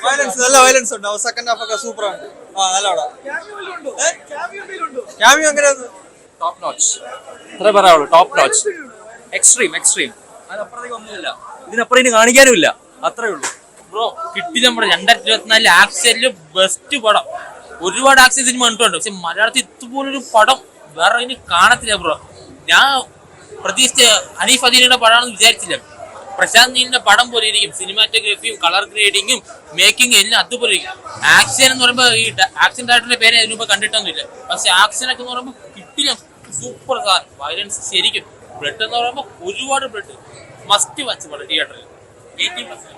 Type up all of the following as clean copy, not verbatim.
Violence നല്ല violence ഉണ്ട്. Second half ഒക്കെ സൂപ്പർ ആണ്. നല്ല പടം. ക്യാമിയോ അങ്ങനെ ടോപ്പ് നോച്ച്. അത്രേ പറയാവുള്ളൂ. Top notch. എക്സ്ട്രീം അതിനപ്പുറത്തേക്ക് ഒന്നുമില്ല. ഇതിനപ്പുറം ഇനി കാണിക്കാനുമില്ല. അത്രേ ഉള്ളൂ ബ്രോ. കിട്ടില്ല നമ്മുടെ 2024 ആക്ഷനില് ബെസ്റ്റ് പടം. ഒരുപാട് ആക്ഷൻ സിനിമ കണ്ടിട്ടുണ്ട്. പക്ഷെ മലയാളത്തിൽ ഇതുപോലൊരു പടം വേറെ ഇനി കാണത്തില്ല ബ്രോ. ഞാൻ പ്രതീക്ഷിച്ച ഹനീഫ് അദീലിന്റെ പടമാണെന്ന് വിചാരിച്ചില്ല. പ്രശാന്ത് നീലിന്റെ പടം പോലെ ഇരിക്കും. സിനിമാറ്റോഗ്രാഫിയും കളർ ഗ്രേഡിങ്ങും മേക്കിങ്ങും എല്ലാം അതുപോലെ ഇരിക്കും. ആക്ഷൻ എന്ന് പറയുമ്പോൾ ഈ ആക്ഷൻ ഡയറക്ടറിന്റെ പേര് അതിന് മുമ്പ് കണ്ടിട്ടൊന്നുമില്ല. പക്ഷെ ആക്ഷൻ ഒക്കെ എന്ന് പറയുമ്പോൾ കിട്ടില്ല. സൂപ്പർ സാധനം. വയലൻസ് ശരിക്കും. ബ്ലഡ് എന്ന് പറയുമ്പോൾ ഒരുപാട് ബ്ലഡ്. മസ്റ്റ് വാച്ച് പടം തിയേറ്ററിൽ. 18+.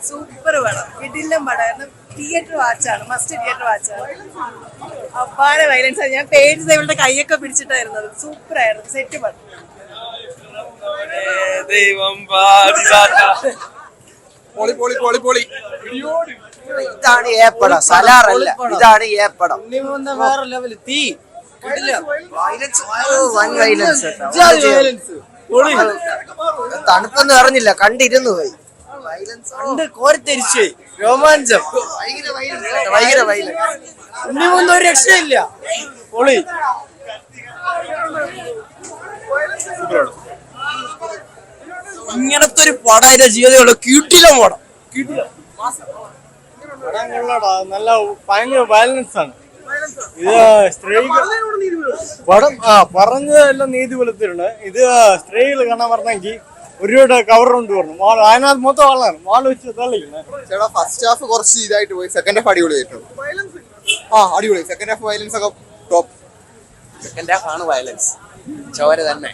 സൂപ്പർ പടം. കിടിലം പടമായിരുന്നു. തിയേറ്റർ വാച്ചാണ്. മസ്റ്റ് തിയേറ്റർ വാച്ചാണ്. അപ്പാടെ വയലൻസ് ആണ്. ഞാൻ പേര് ഇവളുടെ കൈയൊക്കെ പിടിച്ചിട്ടായിരുന്നത്. സൂപ്പർ ആയിരുന്നു. സെറ്റ് പടം. ഇതാണ് ഏപ്പടം. സലാറല്ല, ഇതാണ് ഏപ്പടം. വേറെ ലെവല് തീ. തണുപ്പൊന്നും അറിഞ്ഞില്ല, കണ്ടിരുന്നു പോയി. കോരിത്തരിച്ച് രോമാഞ്ചം. ഭയങ്കര വയലൻസ്. ഉണ്ണിമൂന്ന് ഒരു രക്ഷയില്ല. പൊളി. ഇങ്ങനത്തെ ഒരു പടം എന്റെ ജീവിതമുള്ള കിടിലം പടം. നല്ല ഭയങ്കര വയലൻസ് ആണ് ഇത്. സ്ത്രീകൾ പടം പറഞ്ഞതെല്ലാം നീതി വെളുത്തിട്ടുണ്ട്. ഇത് സ്ത്രീകൾ കാണാൻ പറഞ്ഞെങ്കിൽ ഒരുപാട് കവർ കൊണ്ട് പറഞ്ഞു. അതിനകത്ത് മൊത്തം ആളാണ് വാൾ വെച്ച് തള്ളിക്കുന്നത്. ചേട്ടാ ഫസ്റ്റ് ഹാഫ് കുറച്ച് ഇതായിട്ട് പോയി. സെക്കൻഡ് ഹാഫ് അടിപൊളി ആയിട്ടുണ്ട്. അടിപൊളി. സെക്കൻഡ് ഹാഫ് വയലൻസ് ഒക്കെ ടോപ്പ്. സെക്കൻഡ് ഹാഫ് ആണ് വയലൻസ്. ചോര തന്നെ.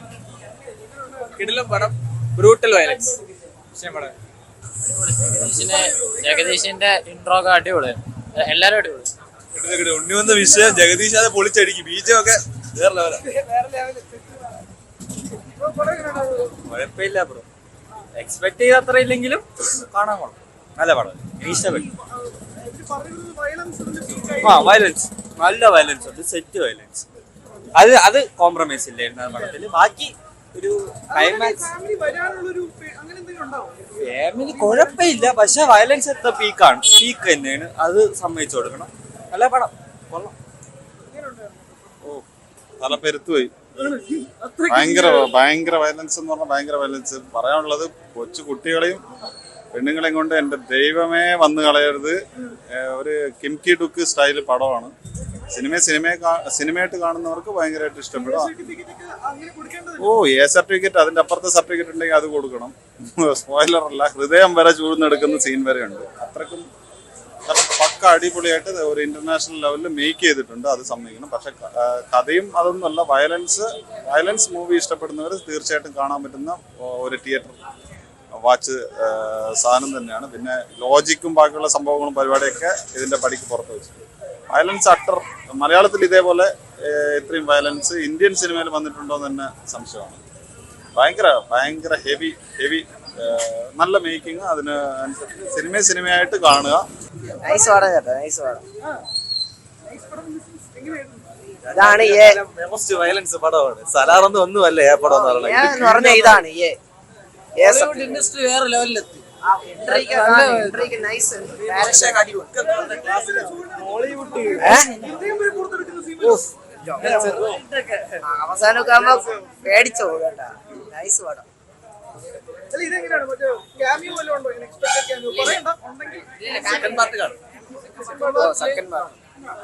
കിടിലം പടം. Brutal violence. ജഗദീഷിന്റെ ഇൻട്രോ ഒക്കെ അടിപൊളിയാണ്. എല്ലാരും അടിപൊളി. ഉണ്ണി വന്ന വിഷയം ജഗദീഷ് അത് പൊളിച്ചടിക്കും. ബീജമൊക്കെ വേറെ ലെവലാണ്. കുഴപ്പമില്ല ബ്രോ. എക്സ്പെക്ട് ചെയ്ത അത്ര ഇല്ലെങ്കിലും കാണാൻ കൊള്ളാം. നല്ല പടം. എനിക്ക് ഇഷ്ടപ്പെട്ടു. വയലൻസ് നല്ല വയലൻസ് ഉണ്ട്. Set violence. അത് കോംപ്രമൈസ് ഇല്ലായിരുന്നു ആ പടത്തില്. ബാക്കി ഒരു ക്ലൈമാക്സ് ഫാമിലി കുഴപ്പമില്ല. പക്ഷെ വയലൻസ് എത്ര പീക്ക് തന്നെയാണ്. അത് സമ്മതിച്ചു കൊടുക്കണം. നല്ല പടം. കൊള്ളാം. നല്ല പെരുത്തുപോയി. ഭയങ്കര വയലൻസ് എന്ന് പറഞ്ഞാൽ ഭയങ്കര വയലൻസ്. പറയാനുള്ളത് കൊച്ചു കുട്ടികളെയും പെണ്ണുങ്ങളെയും കൊണ്ട് എന്റെ ദൈവമേ വന്ന് കളയരുത്. ഒരു കിംകി ഡുക്ക് സ്റ്റൈല് പടമാണ്. സിനിമയായിട്ട് കാണുന്നവർക്ക് ഭയങ്കരമായിട്ട് ഇഷ്ടപ്പെടും. സർട്ടിഫിക്കറ്റ് അതിന്റെ അപ്പുറത്തെ സർട്ടിഫിക്കറ്റ് ഉണ്ടെങ്കിൽ അത് കൊടുക്കണം. സ്പോയിലർ അല്ല, ഹൃദയം വരെ ചൂഴ്ന്നെടുക്കുന്ന സീൻ വരെ ഉണ്ട്. അത്രക്കും പക്ക അടിപൊളിയായിട്ട് ഒരു ഇന്റർനാഷണൽ ലെവലിൽ മേക്ക് ചെയ്തിട്ടുണ്ട്. അത് സമ്മതിക്കണം. പക്ഷെ കഥയും അതൊന്നുമല്ല. വയലൻസ് മൂവി ഇഷ്ടപ്പെടുന്നവർ തീർച്ചയായിട്ടും കാണാൻ പറ്റുന്ന ഒരു തിയേറ്റർ വാച്ച് സാധനം തന്നെയാണ്. പിന്നെ ലോജിക്കും ബാക്കിയുള്ള സംഭവങ്ങളും പരിപാടിയൊക്കെ ഇതിന്റെ പടിക്ക് പുറത്ത് വെച്ചിട്ടുണ്ട്. വയലൻസ് അട്ടർ മലയാളത്തിൽ ഇതേപോലെ ഇത്രയും വയലൻസ് ഇന്ത്യൻ സിനിമയിൽ വന്നിട്ടുണ്ടോ എന്ന് തന്നെ സംശയമാണ്. ഭയങ്കര ഹെവി നല്ല മേക്കിംഗ്. അതിന് അനുസരിച്ച് സിനിമയായിട്ട് കാണുക. ഇതാണ് വയലൻസ് പടമാണ്. സലാറൊന്നും ഒന്നുമല്ല ഏ പടം എന്ന് പറഞ്ഞ. ഇതാണ് ഇൻഡസ്ട്രി വേറെ ലെവലിലെത്തി. അവസാനമൊക്കെ ആകുമ്പോ പേടിച്ചോ കേട്ടാ. നൈസ് പടം. സെക്കൻഡ് പാർട്ട് കാണും. Second part